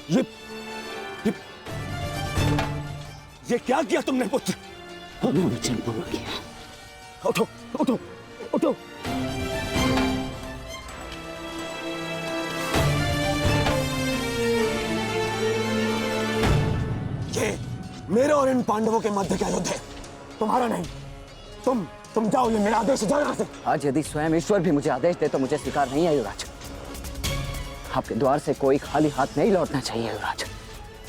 ये क्या किया तुमने पुत्र? हमने वचन पूरा किया। उठो उठो उठो। ये मेरे और इन पांडवों के मध्य का युद्ध है, तुम्हारा नहीं। तुम जाओ, ये मेरा आदेश है, जाओ यहाँ से। आज यदि स्वयं ईश्वर भी मुझे आदेश दे तो मुझे स्वीकार नहीं है युवराज। आपके द्वार से कोई खाली हाथ नहीं लौटना चाहिए युवराज।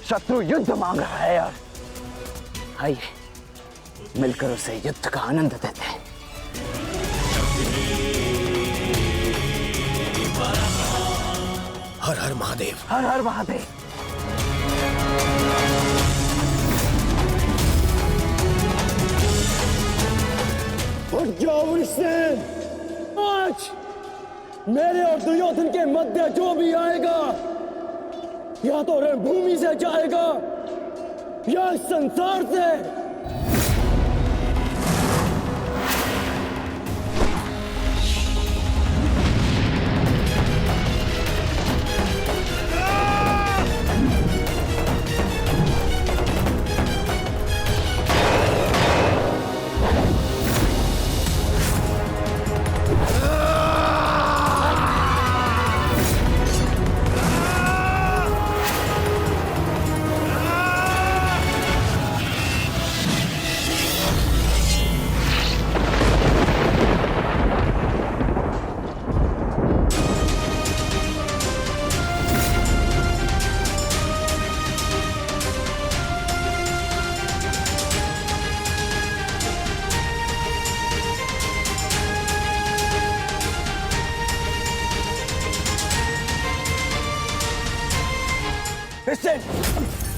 शत्रु युद्ध मांग रहा है यार। आइए मिलकर उसे युद्ध का आनंद देते हैं। हर हर महादेव, हर हर महादेव। उठ जाओ वृषसेन। आज मेरे और दुर्योधन के मध्य जो भी आएगा या तो रणभूमि से जाएगा या इस संसार से।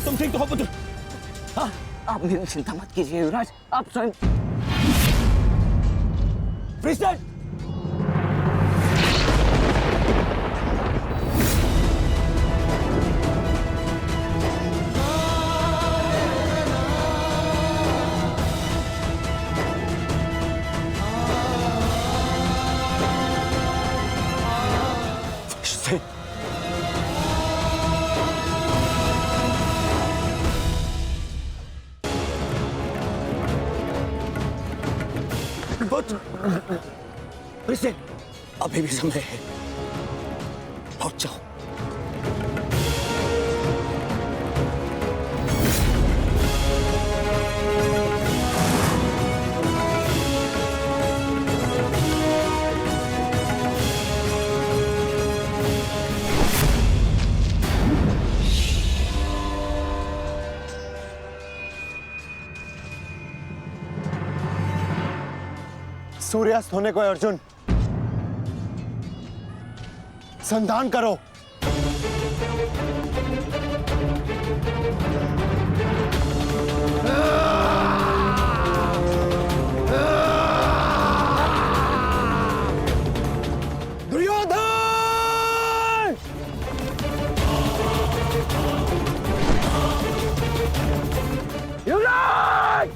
तुम ठीक तो हो पुत्र? हाँ, आप मेरी चिंता मत कीजिए युवराज। आप स्वयं वृषसेन, वृषसेन, अभी भी समय है, पहुंच जाओ। सूर्यास्त होने को है अर्जुन, संधान करो। दुर्योधन! युवराज!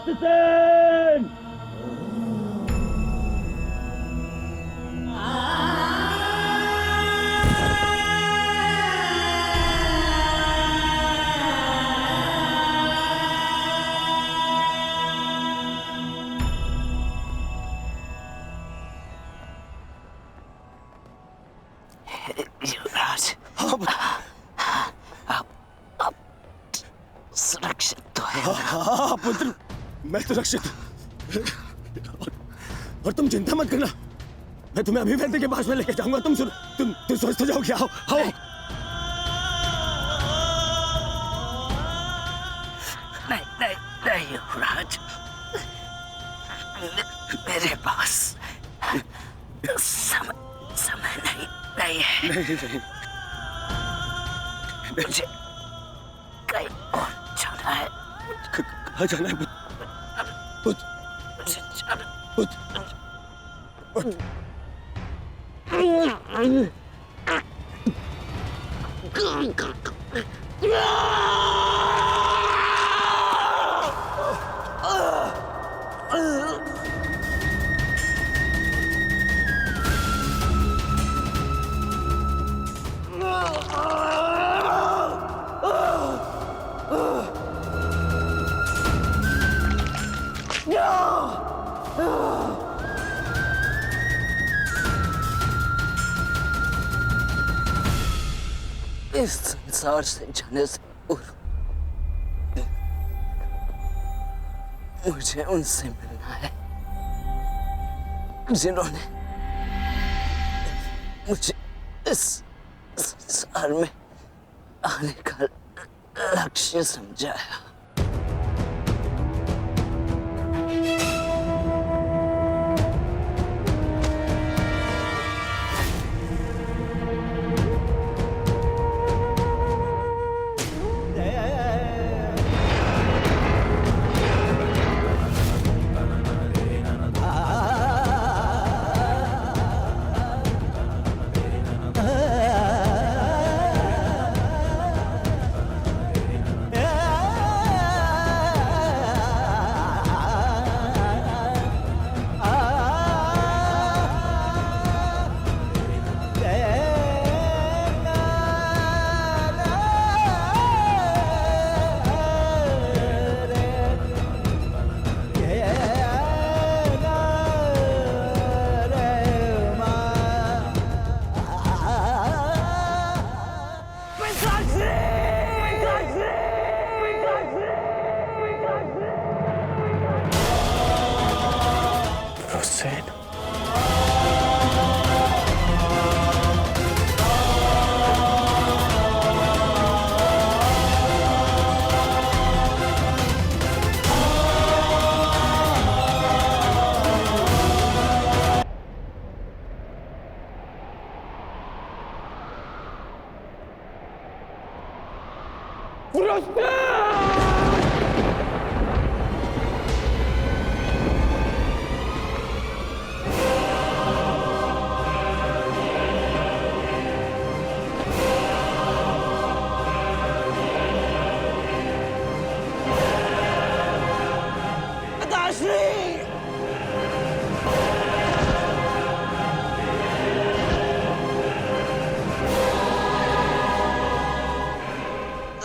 वृषसेन! युवराज, आप सुरक्षित तो है। हाँ पुत्र, मैं सुरक्षित। और तुम चिंता मत करना, मैं तुम्हें अभी वैद्य के पास में लेके जाऊंगा। तुम स्वस्थ हो जाओगे। आओ आओ। नहीं नहीं, युवराज, मेरे पास समय नहीं है। नहीं। मुझे कहीं और जाना है। कहाँ जाना है? मुझे जाना। इस संसार से जाने से पूर्व मुझे उनसे मिलना है जिन्होंने मुझे इस संसार में आने का लक्ष्य समझाया।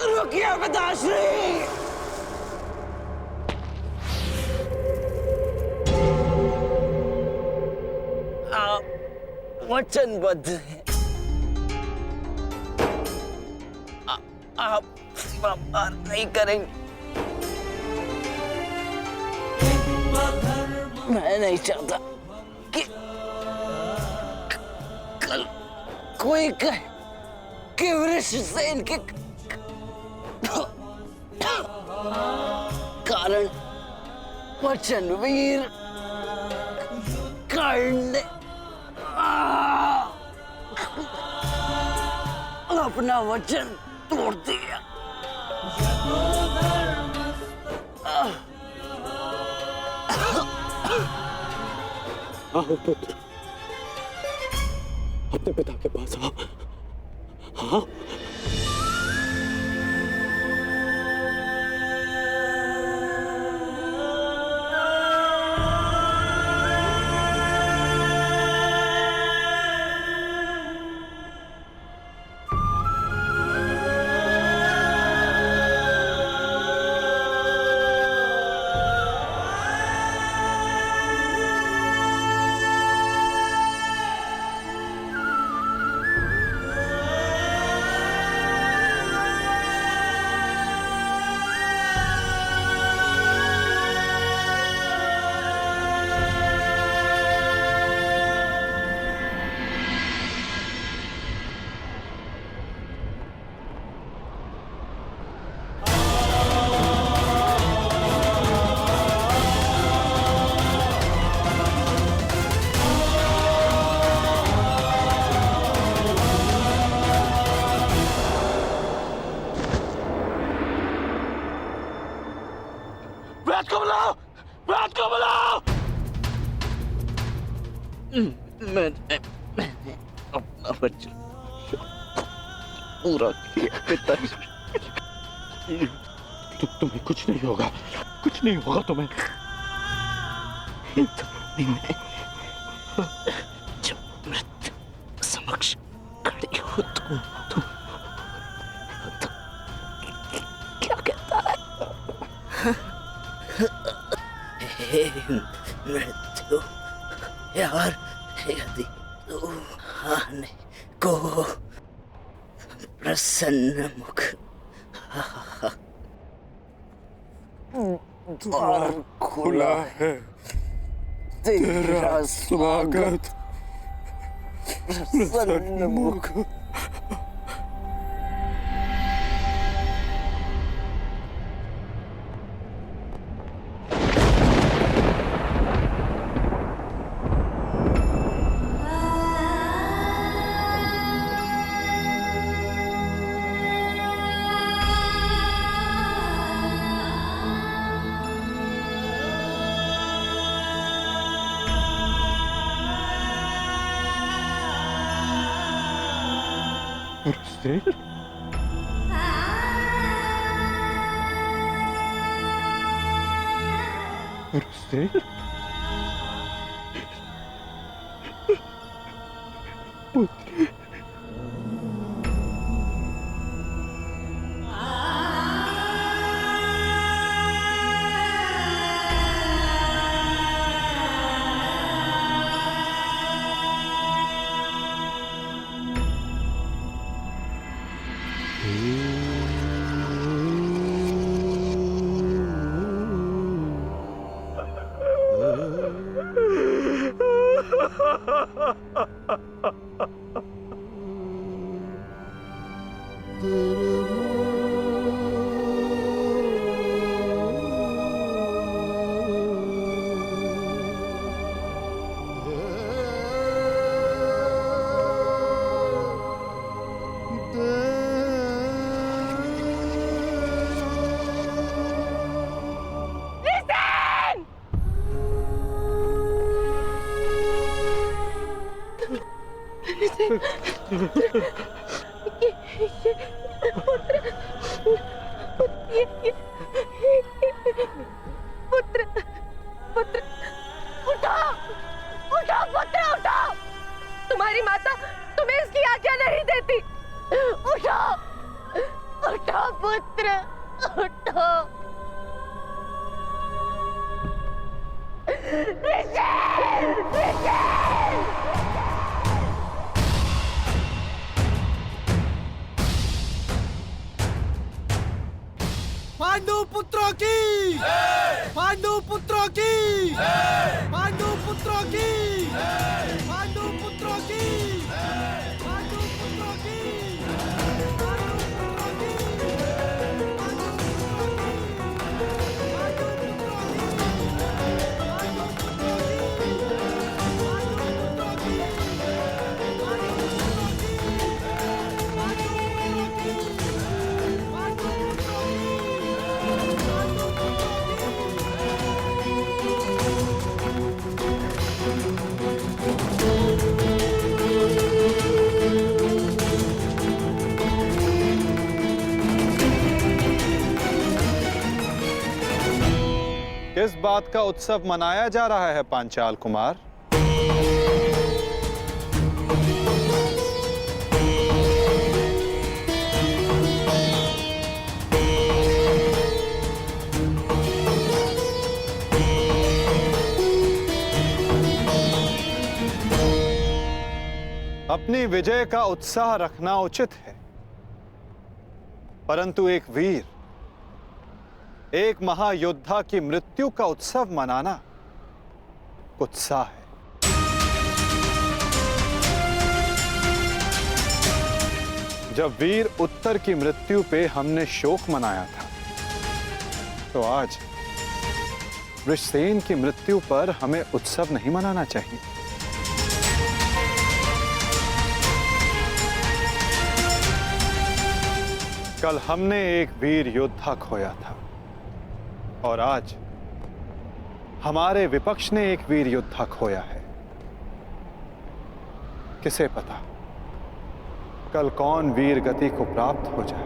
रुकिए पिताश्री। आप वचनबद्ध हैं। आप सीमा पार नहीं करेंगे। मैं नहीं चाहता कि कल कोई कहे कि वृषसेन के कारण वचनवीर कर्ण ने अपना वचन तोड़ दिया। आओ पुत्र, अपने पिता के पास आओ। हाँ, विराट को बुलाओ, विराट को बुलाओ। मैंने अपना वचन पूरा किया पिताजी। तुम्हें कुछ नहीं होगा, कुछ नहीं होगा तुम्हें। मैं जब मृत्यु समक्ष खड़ी हो तो क्या कहता है? हे मृत्यु यार, यदि तू आने को प्रसन्न मुख द्वार खुला है, तेरा स्वागत प्रसन्न मुख। पुत्र, पुत्र, उठो, उठो पुत्र, उठो। तुम्हारी माता तुम्हें इसकी आज्ञा नहीं देती। उठो, उठो पुत्र, उठो। पांडु पुत्रों की, पांडु पुत्रों की, पांडु पुत्रों की, पांडु पुत्रों की, पांडु पुत्रों की, किस बात का उत्सव मनाया जा रहा है पांचाल कुमार? अपनी विजय का उत्साह रखना उचित है, परंतु एक वीर, एक महायोद्धा की मृत्यु का उत्सव मनाना कुत्सा है। जब वीर उत्तर की मृत्यु पे हमने शोक मनाया था, तो आज वृषसेन की मृत्यु पर हमें उत्सव नहीं मनाना चाहिए। कल हमने एक वीर योद्धा खोया था और आज हमारे विपक्ष ने एक वीर योद्धा खोया है। किसे पता कल कौन वीर गति को प्राप्त हो जाए।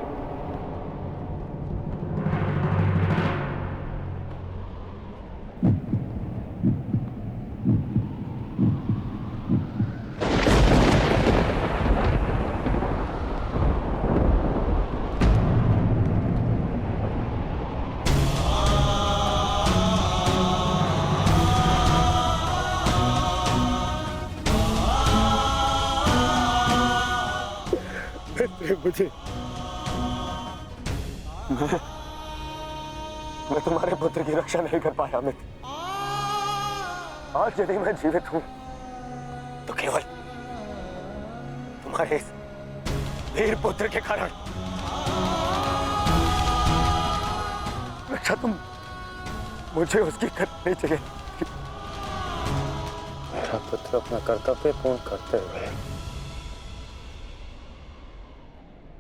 मुझे मैं तुम्हारे पुत्र की रक्षा नहीं कर पाया अमित। आज यदि मैं जीवित हूं तो केवल तुम्हारे इस वीर पुत्र के कारण। अच्छा तुम मुझे उसकी करनी चाहिए। मेरा पुत्र अपना कर्तव्य पूर्ण करते हुए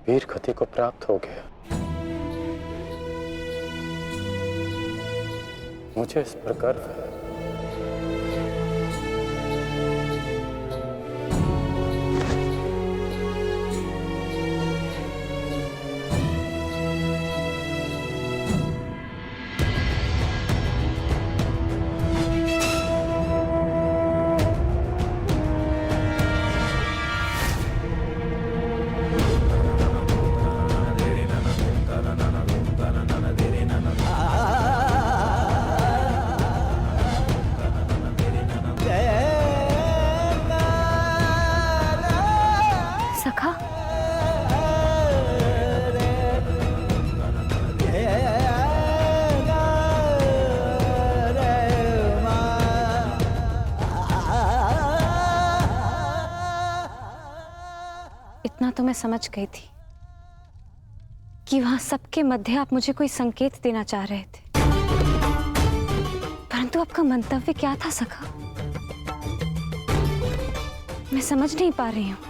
वीर गति को प्राप्त हो गया। मुझे इस पर गर्व है। सखा, इतना तो मैं समझ गई थी कि वहां सबके मध्य आप मुझे कोई संकेत देना चाह रहे थे, परंतु आपका मंतव्य क्या था सखा? मैं समझ नहीं पा रही हूं।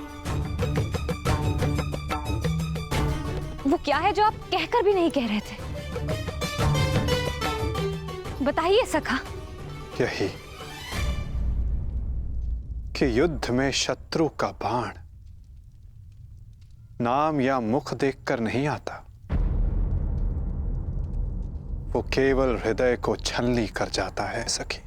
वो क्या है जो आप कहकर भी नहीं कह रहे थे? बताइए सखा। यही कि युद्ध में शत्रु का बाण नाम या मुख देखकर नहीं आता, वो केवल हृदय को छलनी कर जाता है सखी।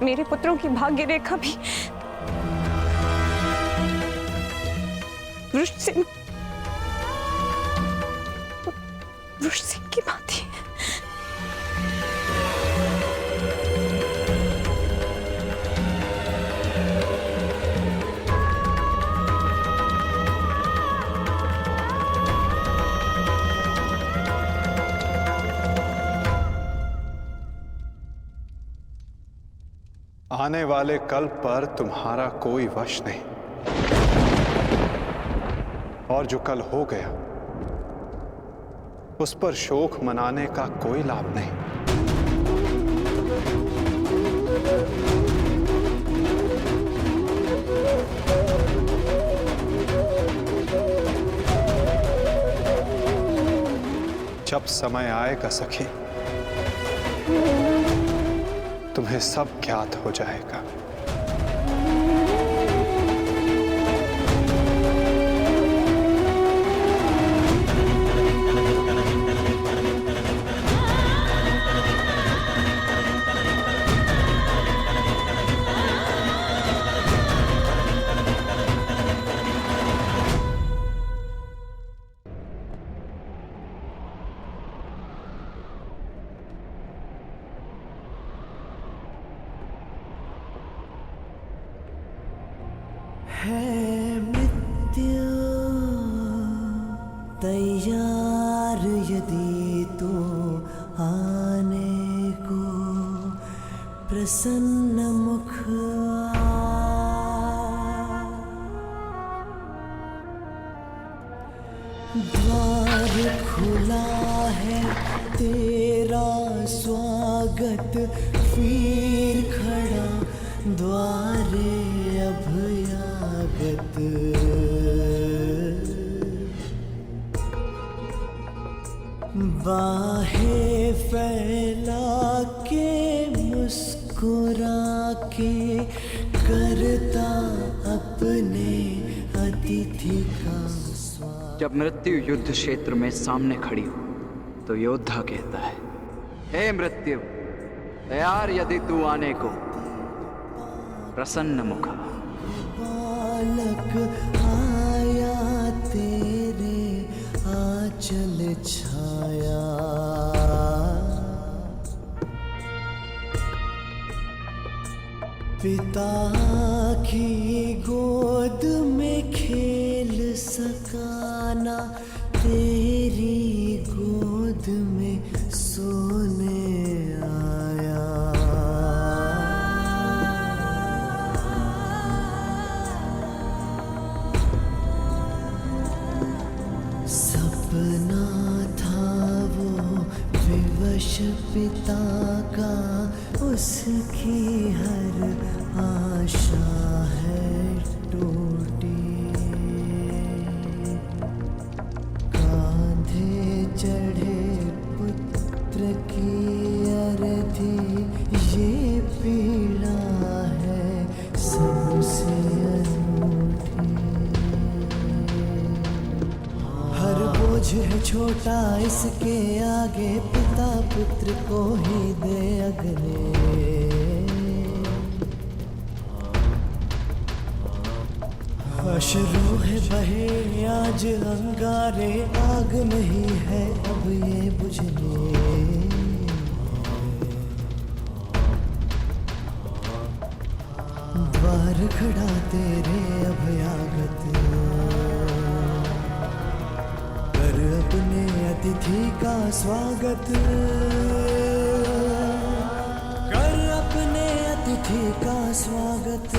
मेरे पुत्रों की भाग्य रेखा भी वृषसिंह की भांति है। आने वाले कल पर तुम्हारा कोई वश नहीं, और जो कल हो गया उस पर शोक मनाने का कोई लाभ नहीं। जब समय आएगा सखी, तुम्हें सब ज्ञात हो जाएगा। है मृत्यु तैयार यदि तो आने को प्रसन्न मुख द्वार खुला है तेरा स्वागत वीर खड़ा द्वारे अभयागत बाहें फैला के मुस्कुरा के करता अपने अतिथि का स्वागत। जब मृत्यु युद्ध क्षेत्र में सामने खड़ी हो तो योद्धा कहता है, हे मृत्यु, तैयार यदि तू आने को, प्रसन्न मुखा। बालक आया तेरे आंचल छाया, पिता की गोद में खेल सकाना, तेरी गोद में सोने आया। सपना था वो विवश पिता का, उसकी हर आशा है टूटी। कांधे चढ़े पुत्र की अर्थी, ये पीड़ा है सबसे अनूठी। हर बोझ है छोटा इसके आगे, पिता पुत्र को ही दे अगले। अश्रु है बहे आज अंगारे, आग नहीं है अब ये बुझने। द्वार खड़ा तेरे अभयागत, कर अपने अतिथि का स्वागत, कर अपने अतिथि का स्वागत।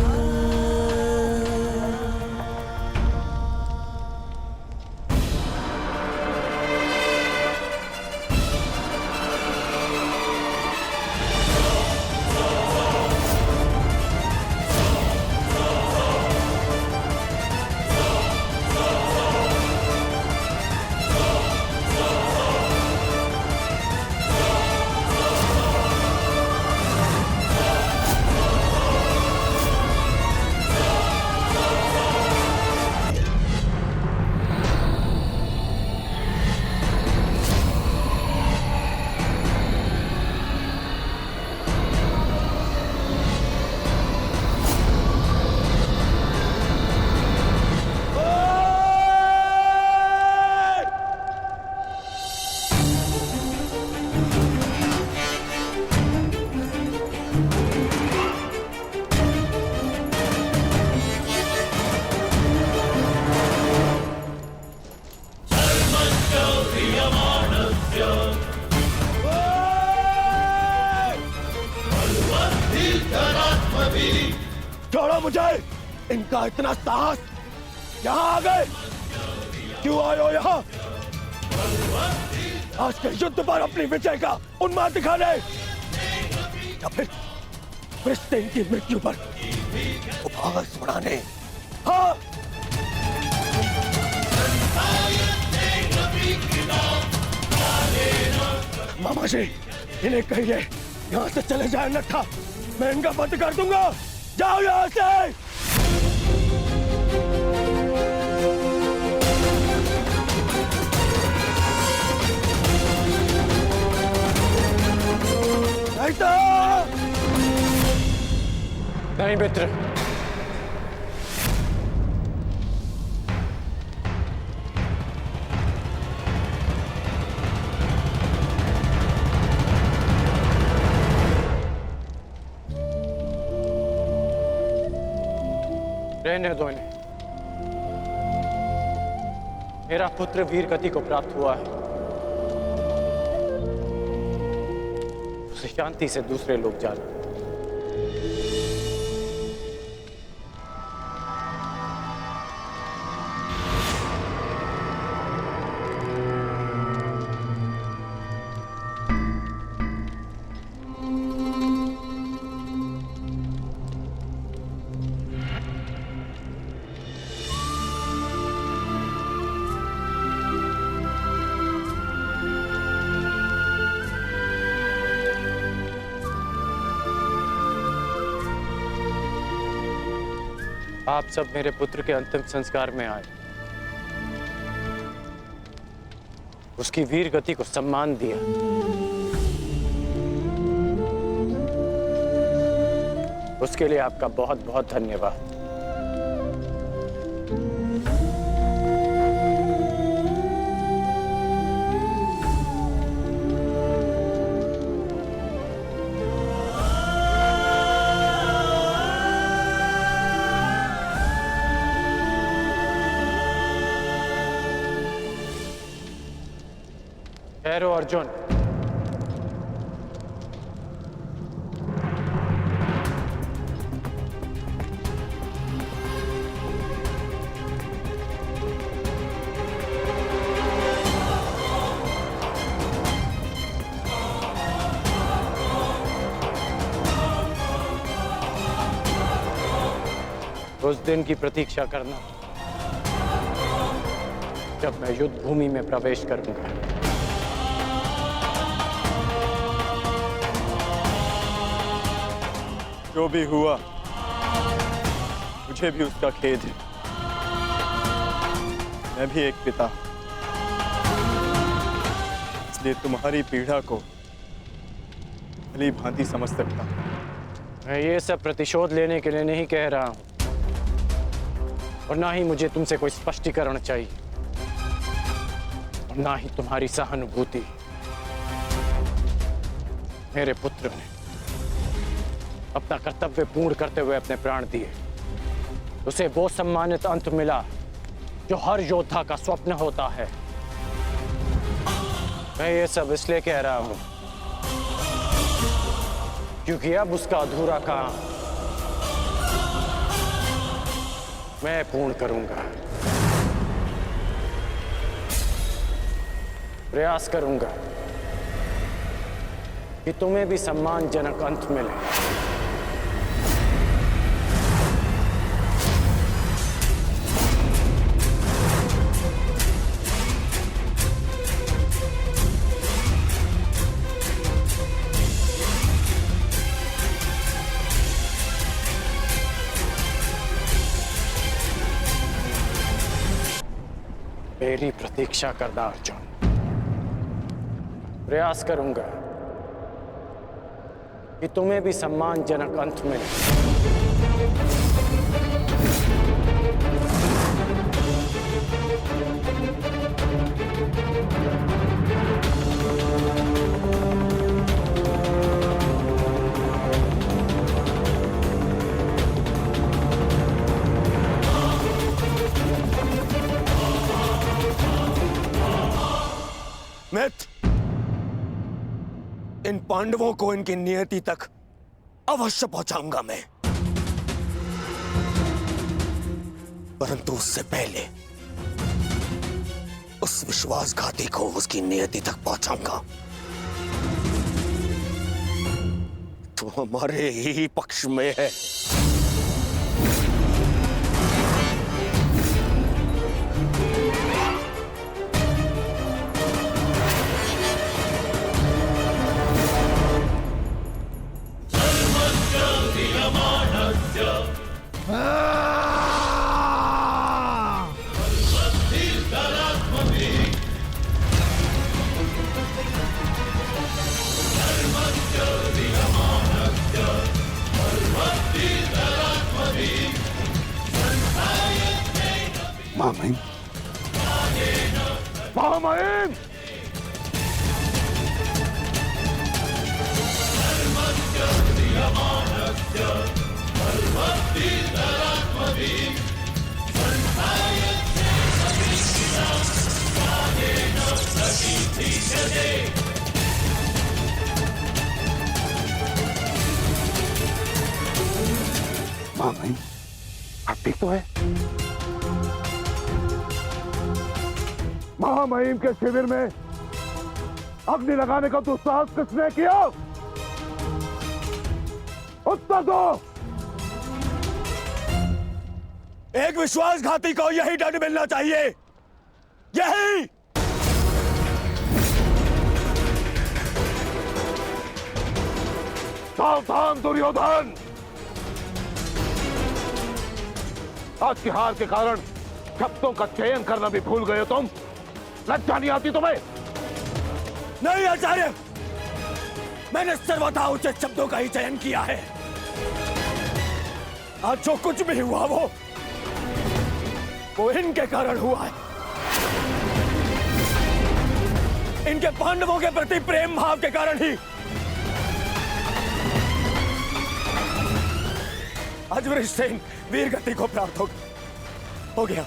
छोड़ो मुझे, इनका इतना साहस, यहाँ आ गए, क्यों आए हो यहाँ? आज के युद्ध पर अपनी विजय का उन्माद दिखाने, या फिर ब्रिस्टेन की मृत्यु पर उपहास उड़ाने? हाँ, मामा जी, इन्हें कहिए यहाँ से चले जाए नट्ठा, मैं इनका बंद कर दूंगा। जाओ यहाँ से। नहीं मित्र, रहने दो इन्हें। मेरा पुत्र वीर गति को प्राप्त हुआ है, उसे शांति से दूसरे लोग जाना। आप सब मेरे पुत्र के अंतिम संस्कार में आए, उसकी वीर गति को सम्मान दिया। उसके लिए आपका बहुत बहुत धन्यवाद। ठहरो अर्जुन। उस दिन की प्रतीक्षा करना जब मैं युद्ध भूमि में प्रवेश करूंगा। जो भी हुआ मुझे भी उसका खेद है। मैं भी एक पिता, इसलिए तुम्हारी पीड़ा को भली भांति समझ सकता हूं। मैं ये सब प्रतिशोध लेने के लिए नहीं कह रहा हूं, और ना ही मुझे तुमसे कोई स्पष्टीकरण चाहिए, और ना ही तुम्हारी सहानुभूति। मेरे पुत्र ने अपना कर्तव्य पूर्ण करते हुए अपने प्राण दिए। उसे वो सम्मानित अंत मिला जो हर योद्धा का स्वप्न होता है। मैं ये सब इसलिए कह रहा हूं क्योंकि अब उसका अधूरा काम मैं पूर्ण करूंगा। प्रयास करूंगा कि तुम्हें भी सम्मानजनक अंत मिले। मेरी प्रतीक्षा करना अर्जुन। प्रयास करूंगा कि तुम्हें भी सम्मानजनक अंत मिले। मित्र, इन पांडवों को इनकी नियति तक अवश्य पहुंचाऊंगा मैं, परंतु उससे पहले उस विश्वासघाती को उसकी नियति तक पहुंचाऊंगा तो हमारे ही पक्ष में है। महामहिम, महामहिम, महामहिम, आप ठीक तो है? महामहिम के शिविर में अग्नि लगाने का दुस्साहस किसने किया? उत्तर दो। एक विश्वासघाती को यही दंड मिलना चाहिए, यही। सावधान दुर्योधन, आज की हार के कारण शब्दों का चयन करना भी भूल गए हो तुम। लज्जा नहीं आती तुम्हें? नहीं आचार्य, मैंने सर्वथा उचित शब्दों का ही चयन किया है। आज जो कुछ भी हुआ वो इनके कारण हुआ है। इनके पांडवों के प्रति प्रेम भाव के कारण ही आज वृषसेन वीर गति को प्राप्त हो गया।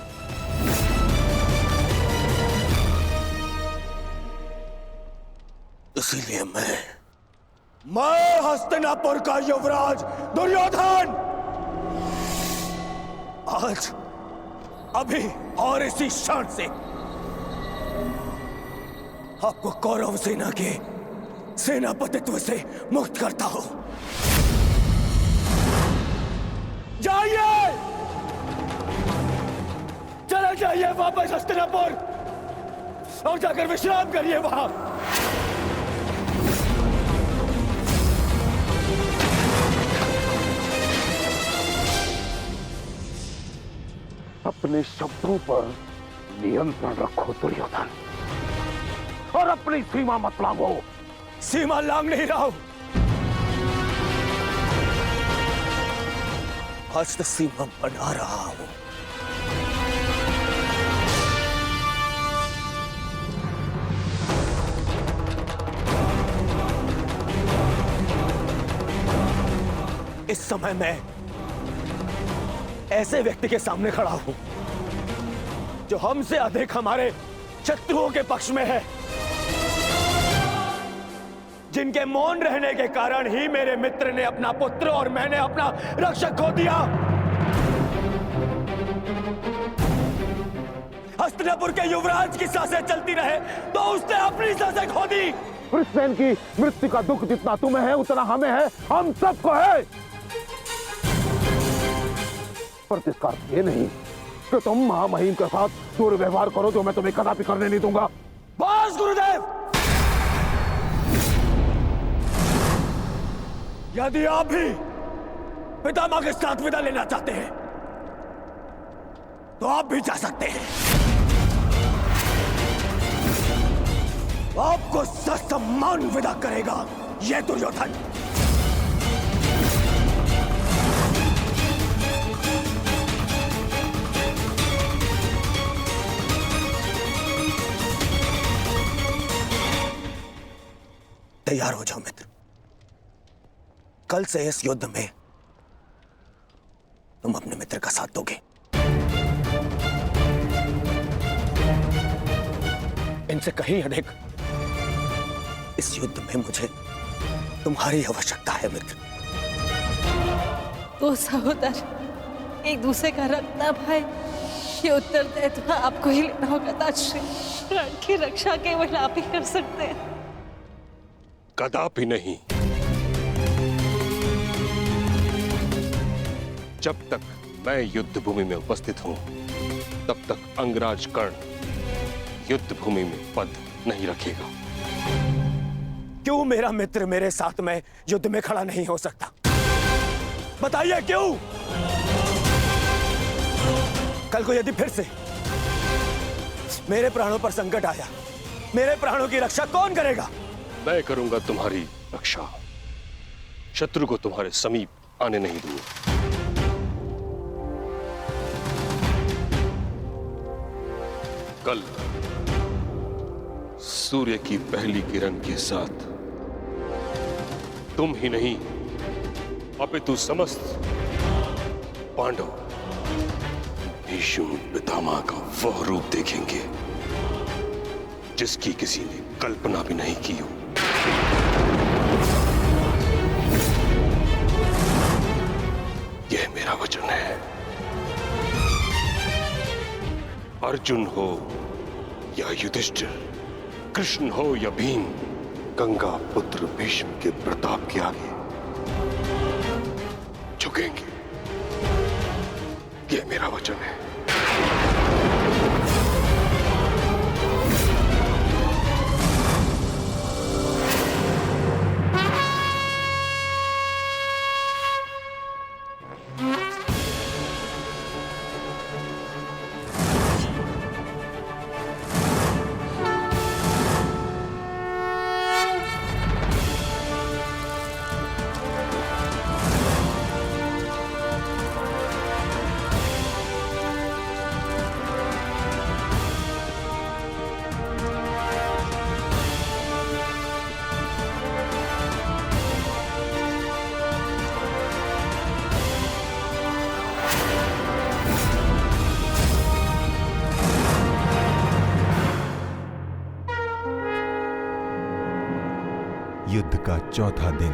इसीलिए मैं हस्तिनापुर का युवराज दुर्योधन आज अभी और इसी क्षण से आपको कौरव सेना के सेनापतित्व से मुक्त करता हूं। जाइए, चले जाइए वापस हस्तिनापुर और जाकर विश्राम करिए वहां। अपने शब्दों पर नियंत्रण रखो दुर्योधन, और अपनी सीमा मत लांघो। सीमा लांघ नहीं रहा हूं, आज तो सीमा बना रहा हूं। इस समय मैं ऐसे व्यक्ति के सामने खड़ा हूं जो हमसे अधिक हमारे शत्रुओं के पक्ष में है, जिनके मौन रहने के कारण ही मेरे मित्र ने अपना पुत्र और मैंने अपना रक्षक खो दिया। हस्तिनापुर के युवराज की सांसें चलती रहे तो उसने अपनी सांसें खो दी। वृषसेन की मृत्यु का दुख जितना तुम्हें है उतना हमें है, हम सबको है। पर इसका अर्थ ये नहीं कि तुम महामहिम के साथ दुर्व्यवहार करो, जो मैं तुम्हें कदापि करने नहीं दूंगा। बस गुरुदेव, यदि आप भी पितामह के साथ विदा लेना चाहते हैं तो आप भी जा सकते हैं। आपको ससम्मान विदा करेगा यह दुर्योधन। तैयार हो जाओ मित्र, कल से इस युद्ध में तुम अपने मित्र का साथ दोगे। इनसे कहीं अधिक इस युद्ध में मुझे तुम्हारी आवश्यकता है मित्र। दो सहोदर एक दूसरे का रखना भाई, ये उत्तरदायित्व आपको ही लेना होगा ताजश्री। प्राण की रक्षा केवल आप ही कर सकते हैं। कदापि नहीं। जब तक मैं युद्ध भूमि में उपस्थित हूं तब तक अंगराज कर्ण युद्ध भूमि में पद नहीं रखेगा। क्यों मेरा मित्र मेरे साथ में युद्ध में खड़ा नहीं हो सकता? बताइए क्यों? कल को यदि फिर से मेरे प्राणों पर संकट आया, मेरे प्राणों की रक्षा कौन करेगा? मैं करूंगा तुम्हारी रक्षा, शत्रु को तुम्हारे समीप आने नहीं दूंगा। कल सूर्य की पहली किरण के साथ तुम ही नहीं अपितु समस्त पांडव भीष्म पितामह का वह रूप देखेंगे जिसकी किसी ने कल्पना भी नहीं की हो। यह मेरा वचन है। अर्जुन हो या युधिष्ठिर, कृष्ण हो या भीम, गंगा पुत्र भीष्म के प्रताप के आगे झुकेंगे। यह मेरा वचन है। चौथा दिन।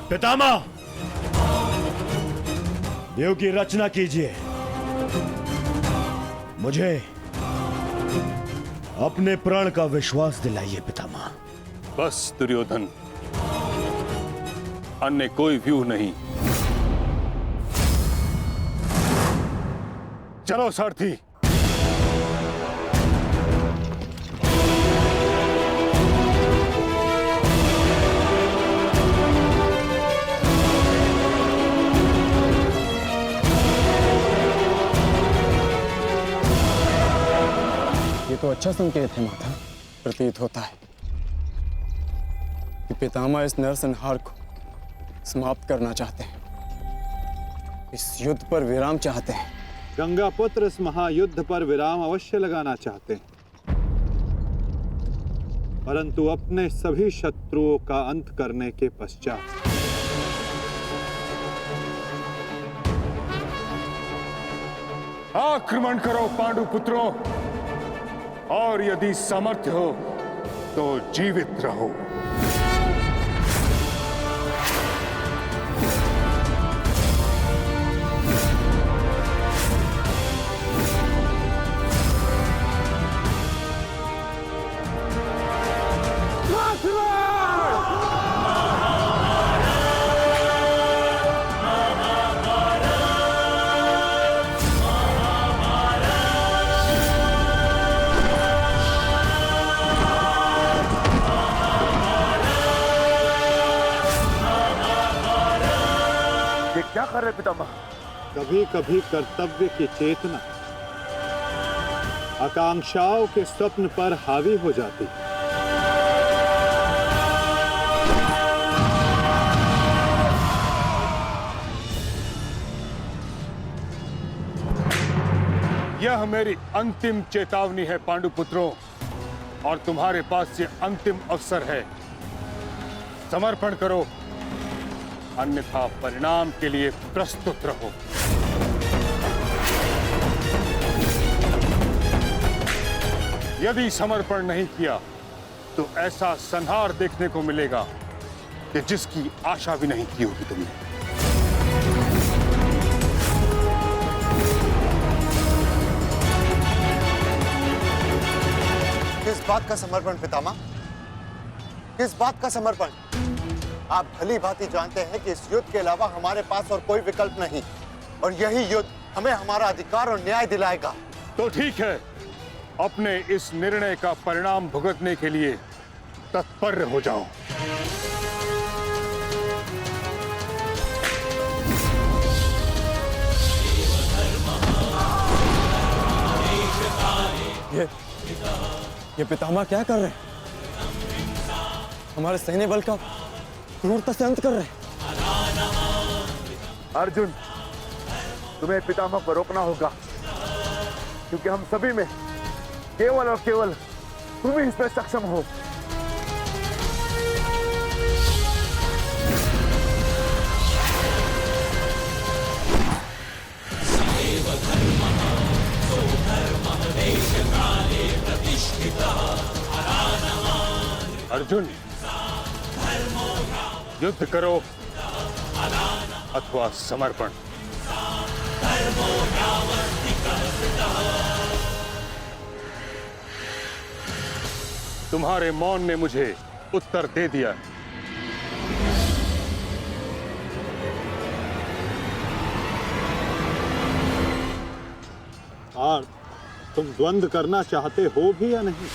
पितामह, देव की रचना कीजिए। मुझे अपने प्राण का विश्वास दिलाइए पितामह। बस दुर्योधन, अन्य कोई व्यूह नहीं। चलो सारथी। ये तो अच्छा संकेत है माता। प्रतीत होता है कि पितामह इस नरसंहार को समाप्त करना चाहते हैं, इस युद्ध पर विराम चाहते हैं। गंगा पुत्र इस महायुद्ध पर विराम अवश्य लगाना चाहते हैं, परंतु अपने सभी शत्रुओं का अंत करने के पश्चात। आक्रमण करो पांडुपुत्रों, और यदि सामर्थ्य हो तो जीवित रहो। क्या कर रहे पितामह? कभी कभी कर्तव्य की चेतना आकांक्षाओं के स्वप्न पर हावी हो जाती। यह मेरी अंतिम चेतावनी है पांडुपुत्रों, और तुम्हारे पास ये अंतिम अवसर है। समर्पण करो, अन्यथा परिणाम के लिए प्रस्तुत रहो। यदि समर्पण नहीं किया तो ऐसा संहार देखने को मिलेगा कि जिसकी आशा भी नहीं की होगी तुमने। किस बात का समर्पण पितामह? किस बात का समर्पण? आप भली भांति जानते हैं कि इस युद्ध के अलावा हमारे पास और कोई विकल्प नहीं, और यही युद्ध हमें हमारा अधिकार और न्याय दिलाएगा। तो ठीक है, अपने इस निर्णय का परिणाम भुगतने के लिए तत्पर हो जाओ। ये पितामह क्या कर रहे हैं? हमारे सैन्य बल का क्रूरता से अंत कर रहे हैं। अर्जुन, तुम्हें पितामह को रोकना होगा, क्योंकि हम सभी में केवल और केवल तुम ही इसमें सक्षम हो। अर्जुन, युद्ध करो अथवा समर्पण। तुम्हारे मौन ने मुझे उत्तर दे दिया। और तुम द्वंद्व करना चाहते हो भी या नहीं?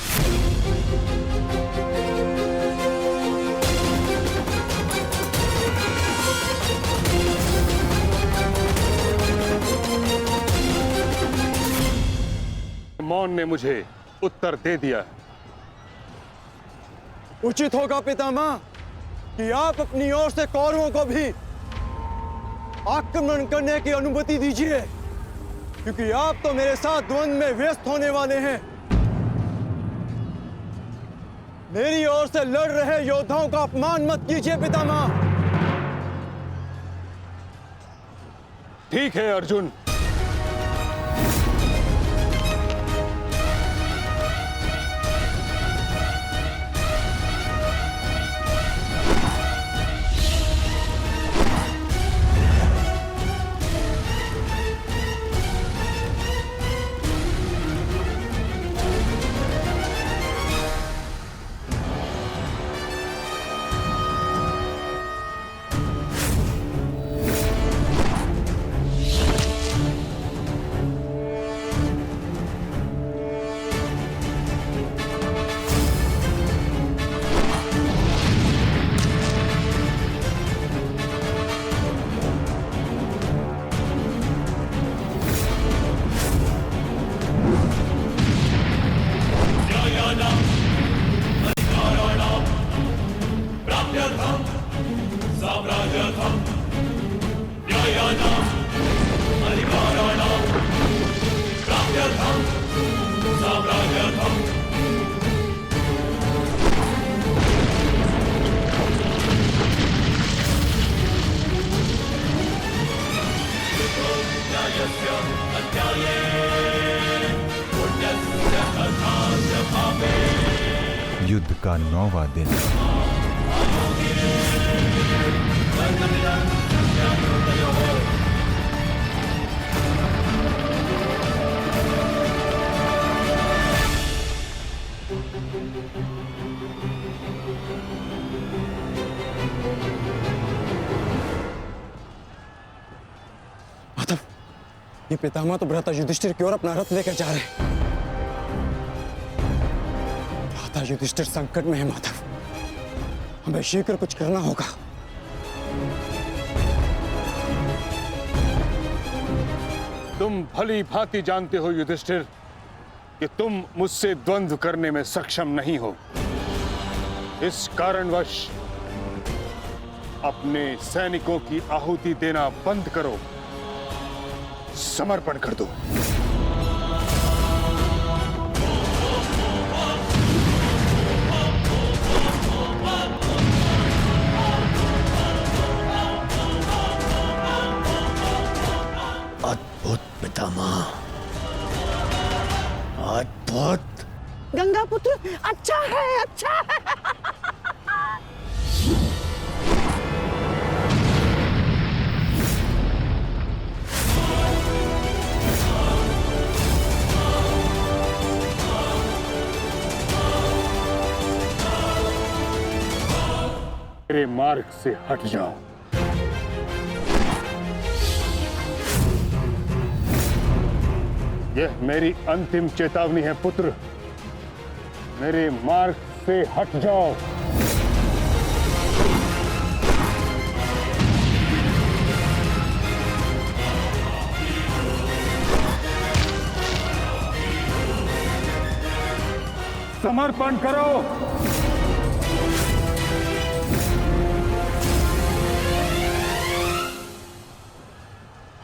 मौन ने मुझे उत्तर दे दिया। उचित होगा पितामह कि आप अपनी ओर से कौरवों को भी आक्रमण करने की अनुमति दीजिए, क्योंकि आप तो मेरे साथ द्वंद्व में व्यस्त होने वाले हैं। मेरी ओर से लड़ रहे योद्धाओं का अपमान मत कीजिए पितामह। ठीक है अर्जुन, युद्ध का 9वां दिन। माधव, ये पितामह तो भ्राता युधिष्ठिर की ओर अपना रथ लेकर जा रहे हैं। भ्राता युधिष्ठिर संकट में है माधव, हमें शीघ्र कुछ करना होगा। तुम भली भांति जानते हो युधिष्ठिर कि तुम मुझसे द्वंद्व करने में सक्षम नहीं हो। इस कारणवश अपने सैनिकों की आहुति देना बंद करो, समर्पण कर दो। अद्भुत पितामह, अद्भुत। गंगा पुत्र अच्छा है, अच्छा है। मेरे मार्ग से हट जाओ। यह मेरी अंतिम चेतावनी है पुत्र, मेरे मार्ग से हट जाओ। समर्पण करो।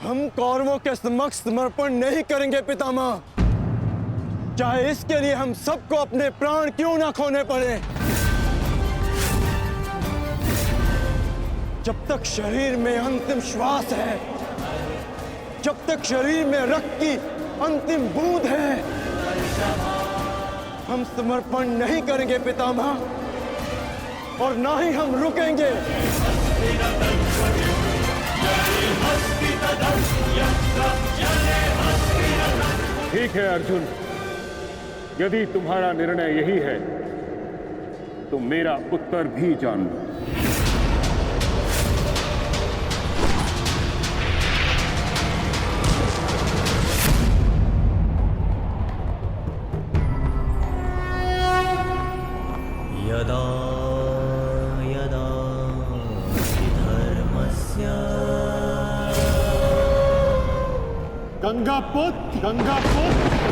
हम कौरवों के समक्ष समर्पण नहीं करेंगे पितामह, चाहे इसके लिए हम सबको अपने प्राण क्यों ना खोने पड़े। जब तक शरीर में अंतिम श्वास है, जब तक शरीर में रक्त की अंतिम बूंद है, हम समर्पण नहीं करेंगे पितामह, और ना ही हम रुकेंगे। ठीक है अर्जुन, यदि तुम्हारा निर्णय यही है तो मेरा उत्तर भी जान लो। यदा यदा धर्मस्य गंगापुत्र, गंगापुत्र,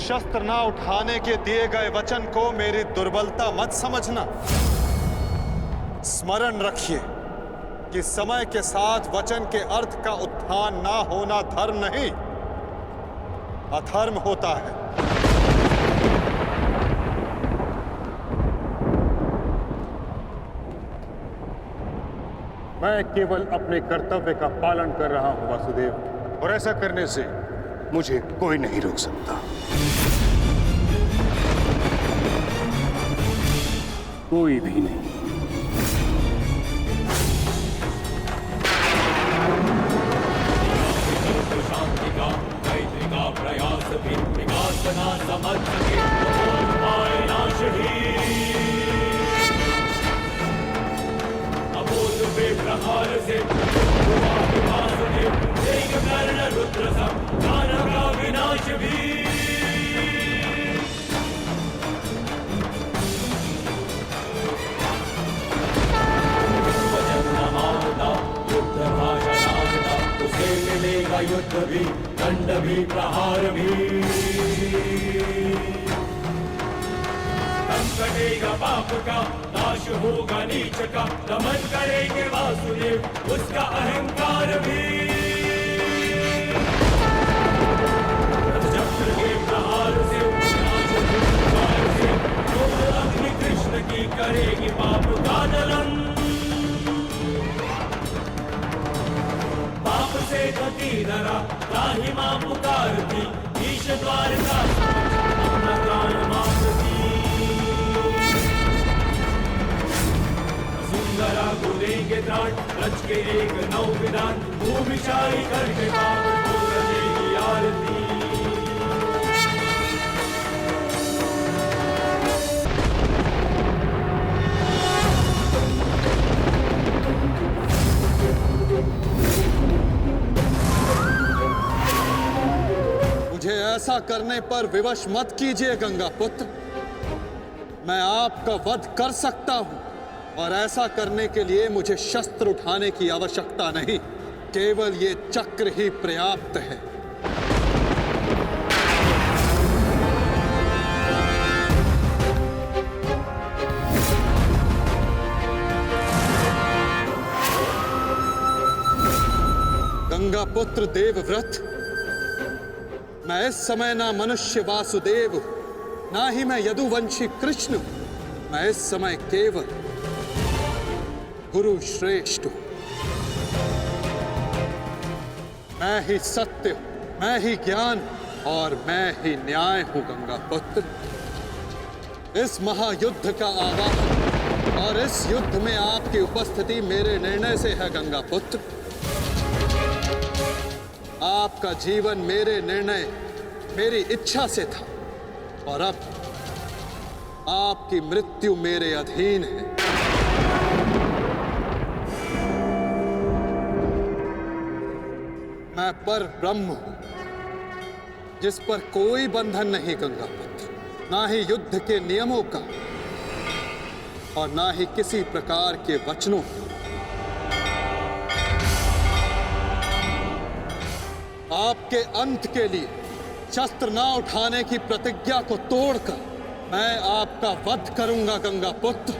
शस्त्र ना उठाने के दिए गए वचन को मेरी दुर्बलता मत समझना। स्मरण रखिए कि समय के साथ वचन के अर्थ का उत्थान ना होना धर्म नहीं, अधर्म होता है। मैं केवल अपने कर्तव्य का पालन कर रहा हूं वासुदेव, और ऐसा करने से मुझे कोई नहीं रोक सकता। कोई भी नहीं। शांति का मैत्री का प्रयास भी विकास ना समझ सके पाए नाश ही। अबोध पे प्रहार से हुआ विनाश ने एक कर्ण रुद्र सब दानव का विनाश भी। वचन न मानता युद्ध भाषा नाचता, उसे मिलेगा युद्ध भी दंड भी प्रहार भी। दम कटेगा पाप का, नाश होगा नीच का, दमन करेंगे वासुदेव उसका अहंकार भी। चक्र के प्रहार से नाश होगा से, क्रोध अग्नि कृष्ण की करेगी पाप का दलन। पाप से गति धरा राही मां पुकारती, ईश द्वार का अपना प्राण मांगती। सुंदरा को देंगे त्राण, रच के एक नौ विधान, भूमिशाही करके पाप को करेगी आरती। मुझे ऐसा करने पर विवश मत कीजिए गंगा पुत्र। मैं आपका वध कर सकता हूं, और ऐसा करने के लिए मुझे शस्त्र उठाने की आवश्यकता नहीं, केवल ये चक्र ही पर्याप्त है। गंगा पुत्र देवव्रत, मैं इस समय ना मनुष्य वासुदेव, ना ही मैं यदुवंशी कृष्ण, मैं इस समय केवल गुरु श्रेष्ठ हूं। मैं ही सत्य हूं, मैं ही ज्ञान और मैं ही न्याय हूं गंगा पुत्र। इस महायुद्ध का आवाहन और इस युद्ध में आपकी उपस्थिति मेरे निर्णय से है गंगा पुत्र। आपका जीवन मेरे निर्णय, मेरी इच्छा से था, और अब आपकी मृत्यु मेरे अधीन है। मैं पर ब्रह्म हूं, जिस पर कोई बंधन नहीं गंगा पुत्र, ना ही युद्ध के नियमों का और ना ही किसी प्रकार के वचनों का। आपके अंत के लिए शस्त्र ना उठाने की प्रतिज्ञा को तोड़कर मैं आपका वध करूंगा गंगा पुत्र।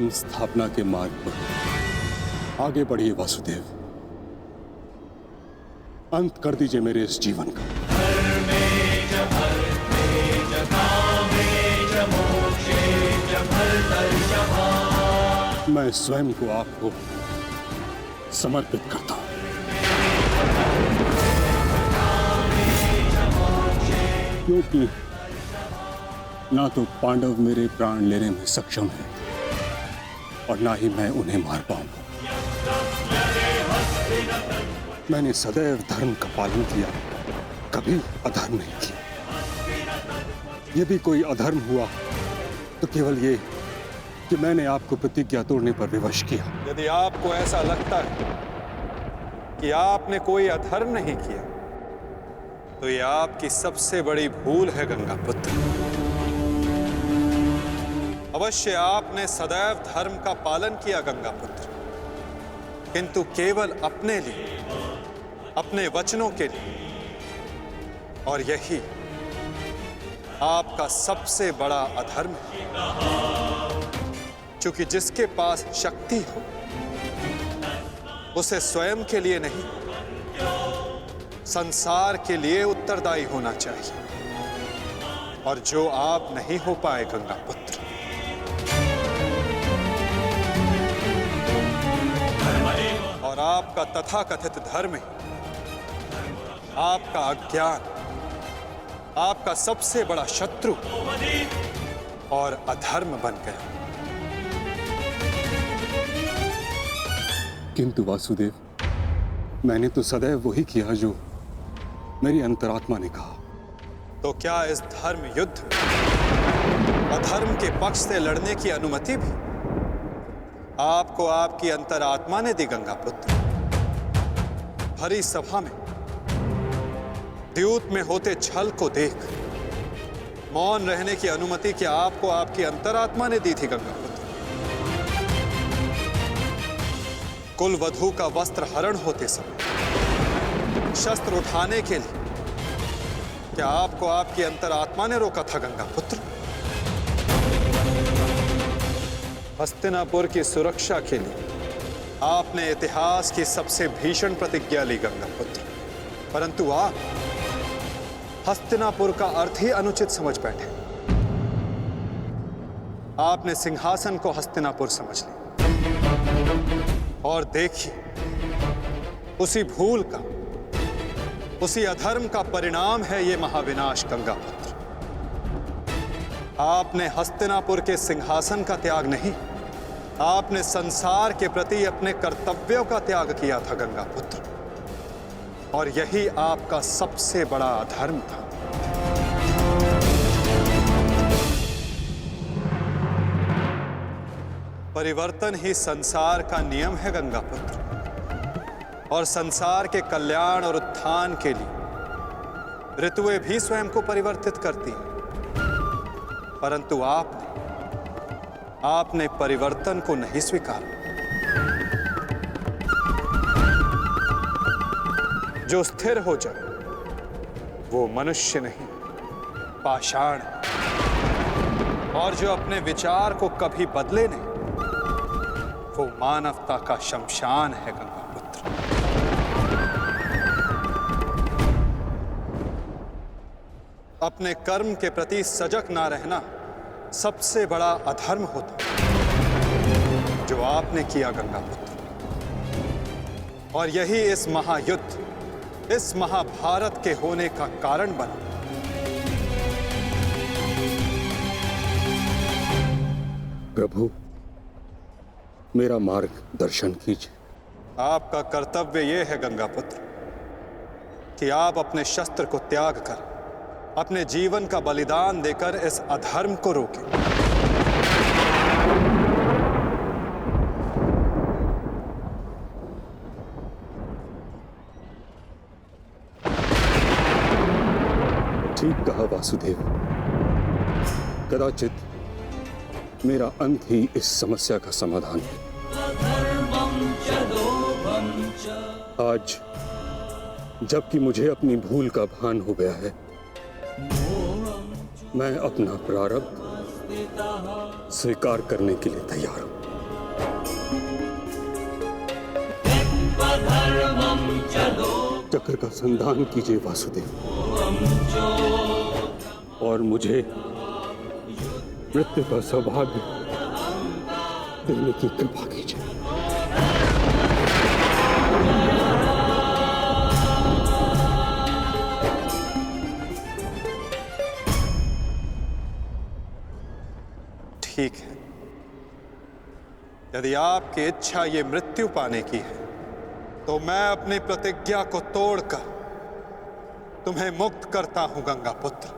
धर्म स्थापना के मार्ग पर आगे बढ़िए वासुदेव। अंत कर दीजिए मेरे इस जीवन का। मैं स्वयं को आपको समर्पित करता हूं। क्योंकि ना तो पांडव मेरे प्राण लेने में सक्षम है और ना ही मैं उन्हें मार पाऊंगा। मैंने सदैव धर्म का पालन किया, कभी अधर्म नहीं किया। यदि कोई अधर्म हुआ तो केवल ये कि मैंने आपको प्रतिज्ञा तोड़ने पर विवश किया। यदि आपको ऐसा लगता है कि आपने कोई अधर्म नहीं किया तो यह आपकी सबसे बड़ी भूल है गंगापुत्र। अवश्य आपने सदैव धर्म का पालन किया गंगापुत्र, किंतु केवल अपने लिए, अपने वचनों के लिए। और यही आपका सबसे बड़ा अधर्म है। क्योंकि जिसके पास शक्ति हो उसे स्वयं के लिए नहीं, संसार के लिए उत्तरदायी होना चाहिए, और जो आप नहीं हो पाए गंगापुत्र। और आपका तथाकथित धर्म ही आपका अज्ञान, आपका सबसे बड़ा शत्रु और अधर्म बन गया। किंतु वासुदेव, मैंने तो सदैव वही किया जो मेरी अंतरात्मा ने कहा। तो क्या इस धर्म युद्ध में अधर्म के पक्ष से लड़ने की अनुमति भी आपको आपकी अंतरात्मा ने दी गंगापुत्र? भरी सभा में द्यूत में होते छल को देख मौन रहने की अनुमति क्या आपको आपकी अंतरात्मा ने दी थी गंगापुत्र? कुल वधू का वस्त्र हरण होते समय शस्त्र उठाने के लिए क्या आपको आपकी अंतरात्मा ने रोका था गंगापुत्र? हस्तिनापुर की सुरक्षा के लिए आपने इतिहास की सबसे भीषण प्रतिज्ञा ली गंगापुत्र, परंतु आप हस्तिनापुर का अर्थ ही अनुचित समझ बैठे। आपने सिंहासन को हस्तिनापुर समझ लिया। और देखिए, उसी भूल का, उसी अधर्म का परिणाम है ये महाविनाश गंगापुत्र। आपने हस्तिनापुर के सिंहासन का त्याग नहीं, आपने संसार के प्रति अपने कर्तव्यों का त्याग किया था गंगापुत्र, और यही आपका सबसे बड़ा अधर्म था। परिवर्तन ही संसार का नियम है गंगापुत्र, और संसार के कल्याण और उत्थान के लिए ऋतुएं भी स्वयं को परिवर्तित करती हैं। परंतु आपने परिवर्तन को नहीं स्वीकारा। जो स्थिर हो जाए वो मनुष्य नहीं, पाषाण है। और जो अपने विचार को कभी बदले नहीं, वो मानवता का शमशान है गंगापुत्र। अपने कर्म के प्रति सजग ना रहना सबसे बड़ा अधर्म होता जो आपने किया गंगापुत्र, और यही इस महायुद्ध, इस महाभारत के होने का कारण बना। प्रभु, मेरा मार्ग दर्शन कीजिए। आपका कर्तव्य यह है गंगापुत्र कि आप अपने शस्त्र को त्याग कर अपने जीवन का बलिदान देकर इस अधर्म को रोकें। ठीक कहा वासुदेव। कदाचित मेरा अंत ही इस समस्या का समाधान है। आज जबकि मुझे अपनी भूल का भान हो गया है, मैं अपना प्रारब्ध स्वीकार करने के लिए तैयार हूं। चक्र का संधान कीजिए वासुदेव, और मुझे मृत्यु का सौभाग्य देने की कृपा कीजिए। ठीक है, यदि आपकी इच्छा ये मृत्यु पाने की है तो मैं अपनी प्रतिज्ञा को तोड़कर तुम्हें मुक्त करता हूं गंगा पुत्र।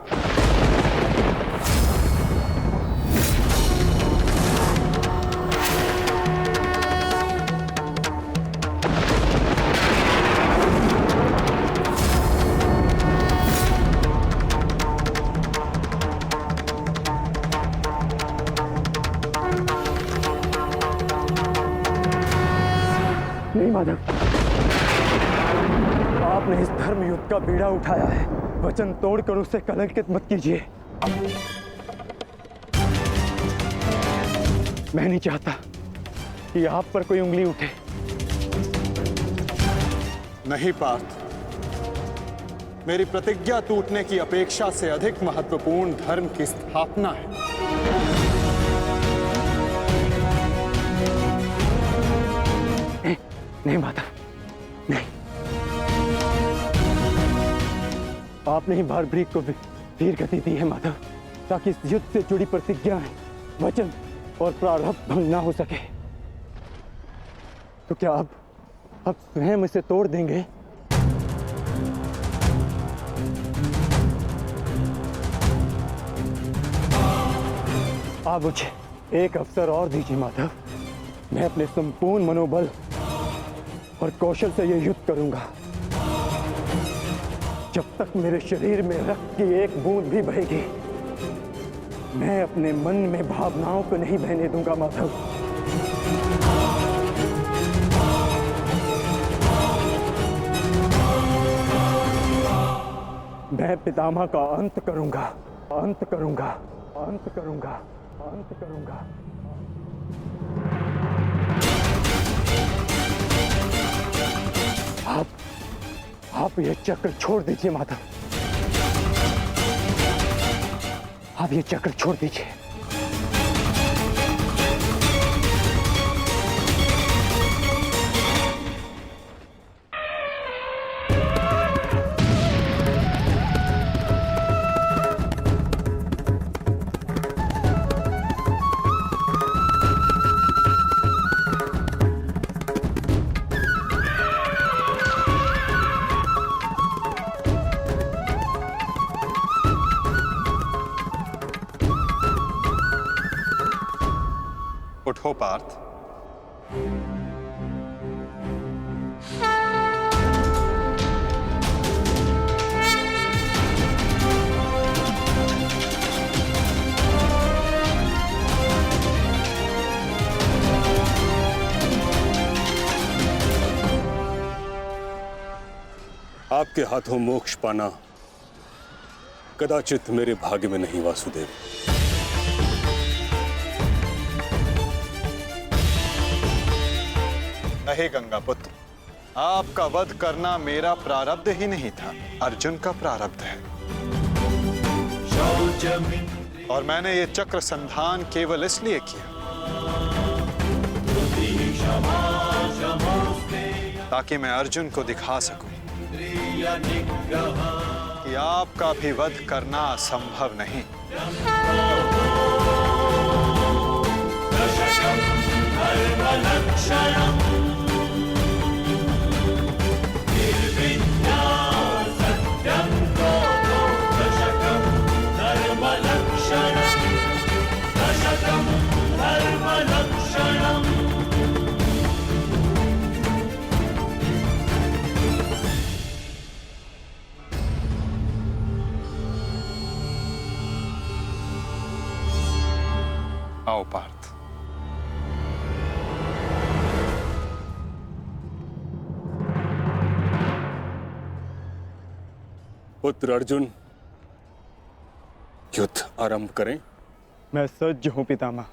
नहीं माधव, आपने इस धर्म युद्ध का बीड़ा उठाया है, वचन तोड़कर उसे कलंकित मत कीजिए। मैं नहीं चाहता कि आप पर कोई उंगली उठे। नहीं पार्थ, मेरी प्रतिज्ञा टूटने की अपेक्षा से अधिक महत्वपूर्ण धर्म की स्थापना है। नहीं माधव, नहीं। आपने ही भारभ्रीक को वीर गति दी है माधव, ताकि इस युद्ध से जुड़ी प्रतिज्ञाएं, वचन और प्रारब्ध भंग ना हो सके। तो क्या आप स्वयं इसे तोड़ देंगे? आप मुझे एक अवसर और दीजिए माधव, मैं अपने संपूर्ण मनोबल और कौशल से यह युद्ध करूंगा। जब तक मेरे शरीर में रक्त की एक बूंद भी बहेगी, मैं अपने मन में भावनाओं को नहीं बहने दूंगा माधव। मैं पितामह का अंत करूंगा, अंत करूंगा, अंत करूंगा, अंत करूंगा। आप ये चक्र छोड़ दीजिए माधव, आप ये चक्र छोड़ दीजिए। उठो पार्थ। आपके हाथों मोक्ष पाना कदाचित मेरे भाग्य में नहीं वासुदेव। नहीं गंगा पुत्र, आपका वध करना मेरा प्रारब्ध ही नहीं था, अर्जुन का प्रारब्ध है। और मैंने ये चक्र संधान केवल इसलिए किया ताकि मैं अर्जुन को दिखा सकूं कि आपका भी वध करना असंभव नहीं। आओ पार्थ। पुत्र अर्जुन, युद्ध आरंभ करें। मैं सज्ज हूं पितामह।